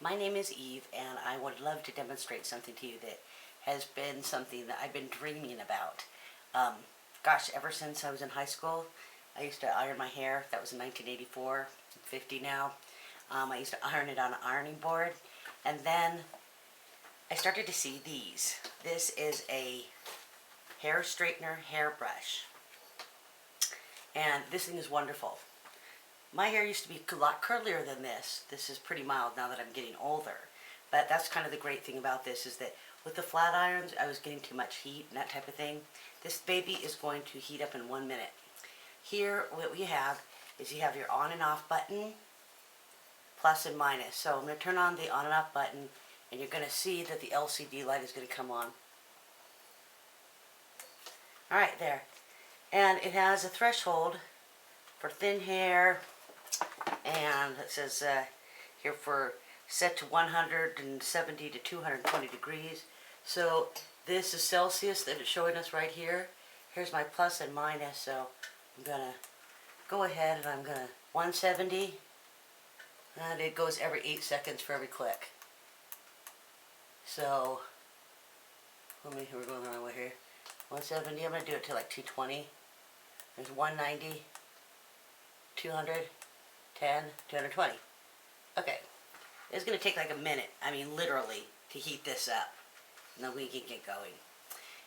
My name is Eve, and I would love to demonstrate something to you that has been something that I've been dreaming about. Um, Gosh, ever since I was in high school, I used to iron my hair. That was in 1984. I'm 50 now. I used to iron it on an ironing board, and then I started to see these. This is a hair straightener hairbrush, and this thing is wonderful. My hair used to be a lot curlier than this. This is pretty mild now that I'm getting older. But that's kind of the great thing about this is that with the flat irons, I was getting too much heat and that type of thing. This baby is going to heat up in 1 minute. Here, what we have is you have your on and off button, plus and minus. So I'm going to turn on the on and off button, and you're going to see that the LCD light is going to come on. Alright, there. And it has a threshold for thin hair, and it says here for set to 170 to 220 degrees. So this is Celsius that it's showing us right here. Here's my plus and minus, so I'm gonna go ahead and I'm gonna 170, and it goes every 8 seconds for every click. So we're going the wrong way here. 170, I'm gonna do it to like 220. There's 190, 200, 10, 220. Okay, it's going to take like a minute, I mean literally, to heat this up. And then we can get going.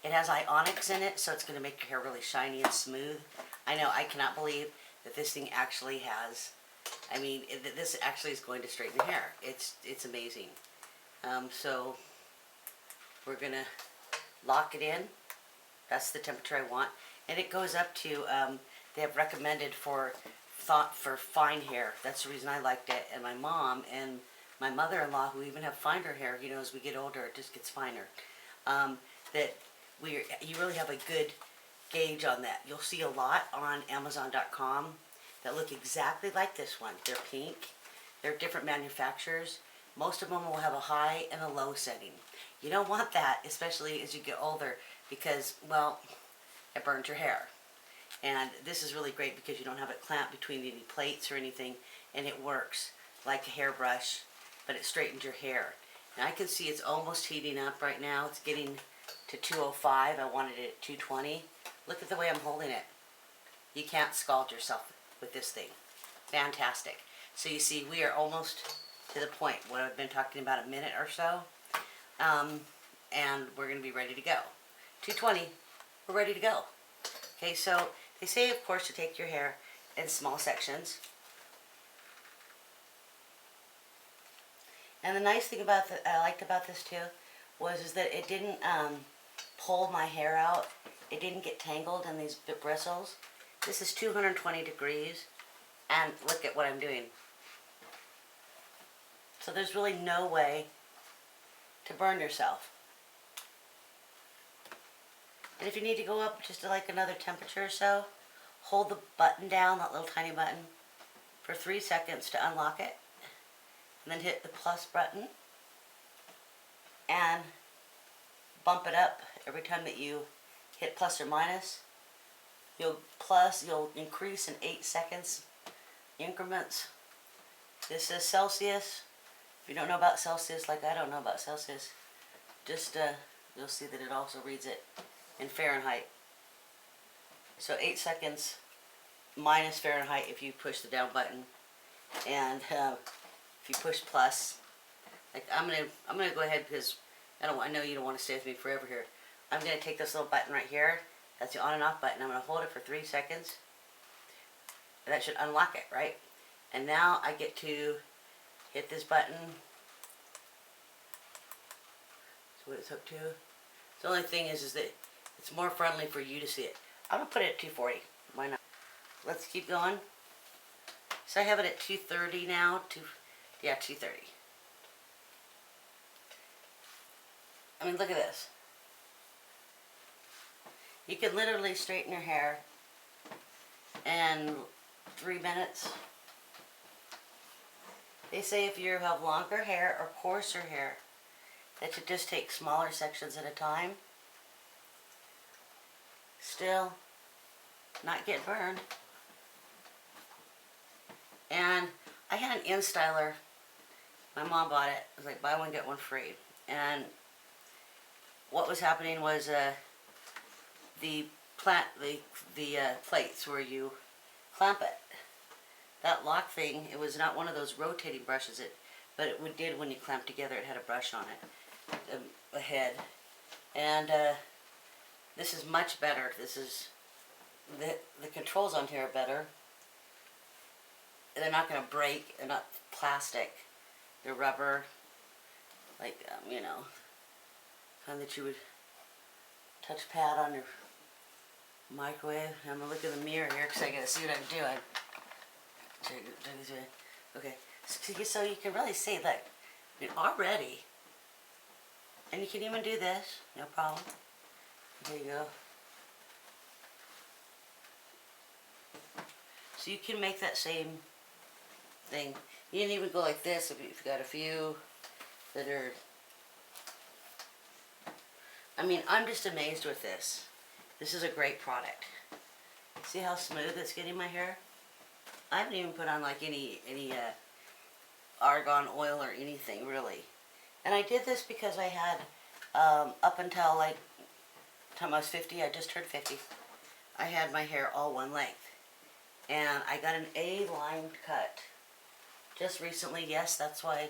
It has ionics in it, so it's going to make your hair really shiny and smooth. I know, I cannot believe that this thing actually has, this actually is going to straighten your hair. It's amazing. So we're going to lock it in. That's the temperature I want. And it goes up to, they have recommended for fine hair. That's the reason I liked it. And my mom and my mother-in-law, who even have finer hair, you know, as we get older, it just gets finer. You really have a good gauge on that. You'll see a lot on Amazon.com that look exactly like this one. They're pink. They're different manufacturers. Most of them will have a high and a low setting. You don't want that, especially as you get older, because, well, it burns your hair. And this is really great because you don't have it clamped between any plates or anything, and it works like a hairbrush, but it straightens your hair. Now I can see it's almost heating up right now. It's getting to 205. I wanted it at 220. Look at the way I'm holding it. You can't scald yourself with this thing. Fantastic. So you see, we are almost to the point, what I've been talking about, a minute or so, and we're going to be ready to go. 220, we're ready to go. Okay, so they say, of course, to take your hair in small sections. And the nice thing about I liked about this too is that it didn't pull my hair out. It didn't get tangled in these bristles. This is 220 degrees, and look at what I'm doing. So there's really no way to burn yourself. And if you need to go up just to like another temperature or so, hold the button down, that little tiny button, for 3 seconds to unlock it. And then hit the plus button. And bump it up every time that you hit plus or minus. You'll increase in 8 seconds increments. This is Celsius. If you don't know about Celsius, like I don't know about Celsius, just you'll see that it also reads it in Fahrenheit. So 8 seconds minus Fahrenheit if you push the down button, and if you push plus, like I'm gonna go ahead because I know you don't want to stay with me forever here. I'm gonna take this little button right here. That's the on and off button. I'm gonna hold it for 3 seconds, and that should unlock it, right? And now I get to hit this button. So what it's hooked to. The only thing is that it's more friendly for you to see it. I'm going to put it at 240. Why not? Let's keep going. So I have it at 230 now. 230. I mean, look at this. You can literally straighten your hair in 3 minutes. They say if you have longer hair or coarser hair, that you just take smaller sections at a time. Still not get burned. And I had an in-styler My mom bought it. It was like buy one get one free. And what was happening was the plates where you clamp it. That lock thing, it was not one of those rotating brushes, but it did when you clamp together. It had a brush on it, a head. And this is much better. This is, the controls on here are better. They're not going to break. They're not plastic. They're rubber, like, you know, kind that you would touch pad on your microwave. I'm going to look in the mirror here because I got to see what I'm doing. Okay, so you can really see, look, I mean, already, and you can even do this, no problem. There you go. So you can make that same thing. You can even go like this if you've got a few that are, I mean, I'm just amazed with this. This is a great product. See how smooth it's getting my hair? I haven't even put on like any argan oil or anything really. And I did this because I had, up until like, time I was 50, I just turned 50, I had my hair all one length. And I got an A-line cut just recently. Yes, that's why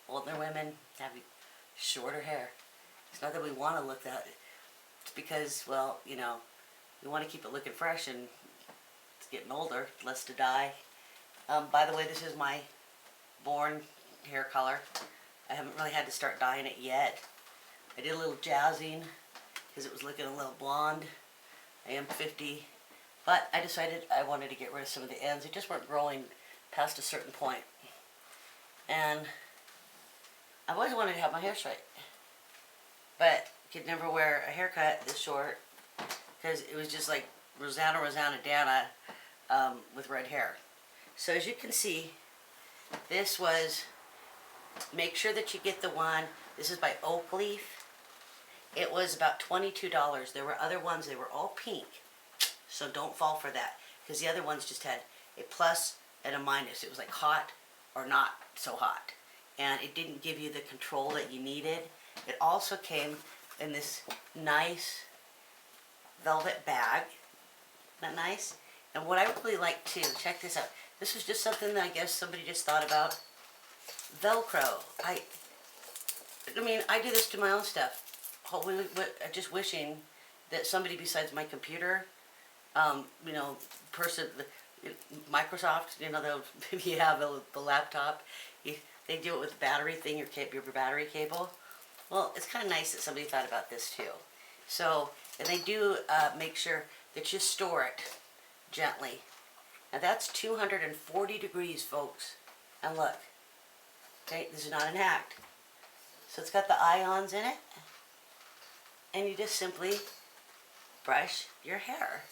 older women have shorter hair. It's not that we want to look that, it's because, well, you know, we want to keep it looking fresh, and it's getting older, less to dye. By the way, this is my born hair color. I haven't really had to start dyeing it yet. I did a little jazzing because it was looking a little blonde. I am 50, but I decided I wanted to get rid of some of the ends. They just weren't growing past a certain point. And I've always wanted to have my hair straight, but could never wear a haircut this short because it was just like Rosanna Dana with red hair. So as you can see, this was, make sure that you get the one, this is by OakLeaf. It was about $22. There were other ones, they were all pink, so don't fall for that, because the other ones just had a plus and a minus. It was like hot or not so hot, and it didn't give you the control that you needed. It also came in this nice velvet bag. Isn't that nice? And what I really like too, check this out. This was just something that I guess somebody just thought about. Velcro. I mean, I do this to my own stuff. Just wishing that somebody besides my computer, you know, Microsoft, you know, if you have the laptop, they do it with the battery thing, your battery cable. Well, it's kind of nice that somebody thought about this too. So, and they do make sure that you store it gently. Now that's 240 degrees, folks. And look, okay, this is not an act. So it's got the ions in it, and you just simply brush your hair.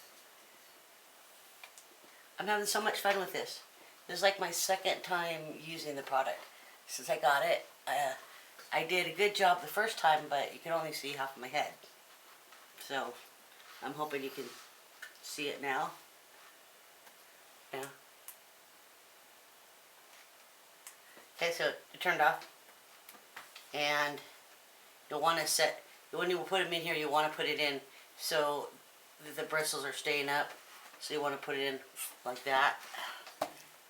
I'm having so much fun with this. This is like my second time using the product since I got it. I did a good job the first time, but you can only see half of my head. So I'm hoping you can see it now. Yeah. Okay, so it turned off, and you'll want to set, when you put them in here, you want to put it in so the bristles are staying up. So you want to put it in like that.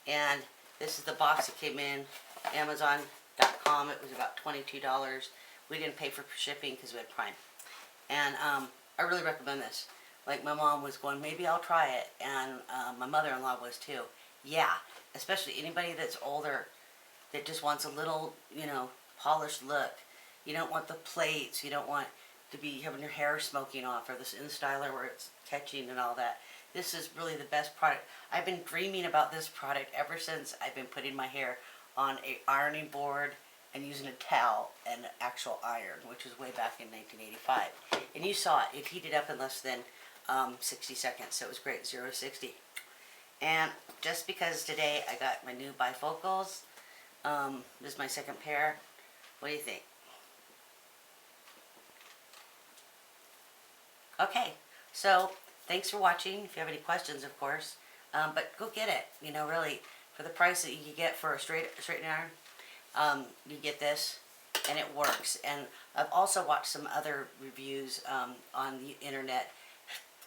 And this is the box that came in, Amazon.com. It was about $22. We didn't pay for shipping because we had Prime. And I really recommend this. Like, my mom was going, maybe I'll try it, and my mother-in-law was too. Yeah, especially anybody that's older that just wants a little, you know, polished look. You don't want the plaits, you don't want to be having your hair smoking off, or this InStyler where it's catching and all that. This is really the best product. I've been dreaming about this product ever since I've been putting my hair on a ironing board and using a towel and an actual iron, which was way back in 1985. And you saw it. It heated up in less than 60 seconds, so it was great, 0 to 60. And just because today I got my new bifocals, this is my second pair. What do you think? Okay, so thanks for watching. If you have any questions, of course, but go get it. You know, really, for the price that you can get for a straight iron, You get this, and it works. And I've also watched some other reviews on the internet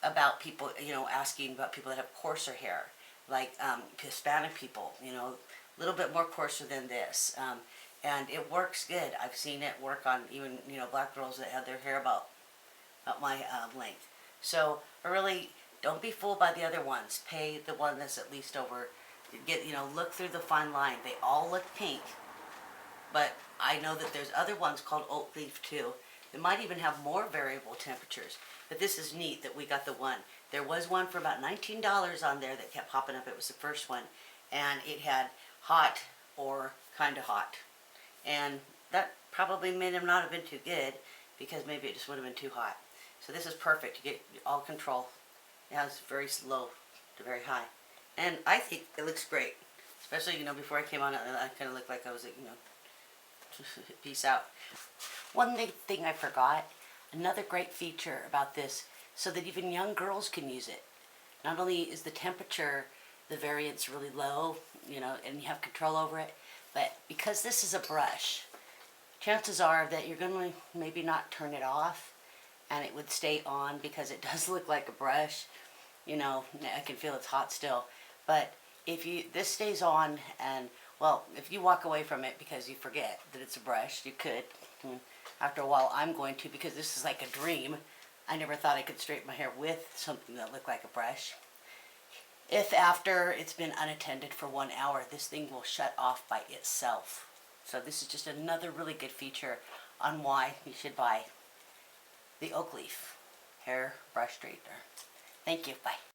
about people, asking about people that have coarser hair, like Hispanic people, a little bit more coarser than this. And it works good. I've seen it work on even, black girls that have their hair about my length. So really, don't be fooled by the other ones. Pay the one that's at least over. Look through the fine line. They all look pink, but I know that there's other ones called OakLeaf too. They might even have more variable temperatures. But this is neat that we got the one. There was one for about $19 on there that kept popping up. It was the first one, and it had hot or kind of hot, and that probably may not have been too good, because maybe it just would have been too hot. So this is perfect to get all control. It has very low to very high, and I think it looks great. Especially, before I came on it, I kind of looked like I was, peace out. One thing I forgot, another great feature about this, so that even young girls can use it. Not only is the temperature, the variance really low, and you have control over it, but because this is a brush, chances are that you're going to maybe not turn it off, and it would stay on because it does look like a brush. I can feel it's hot still, but if this stays on, and well, if you walk away from it because you forget that it's a brush, you could. After a while, I'm going to, because this is like a dream. I never thought I could straighten my hair with something that looked like a brush. If after it's been unattended for 1 hour, this thing will shut off by itself. So this is just another really good feature on why you should buy the OakLeaf hair brush straightener. Thank you. Bye.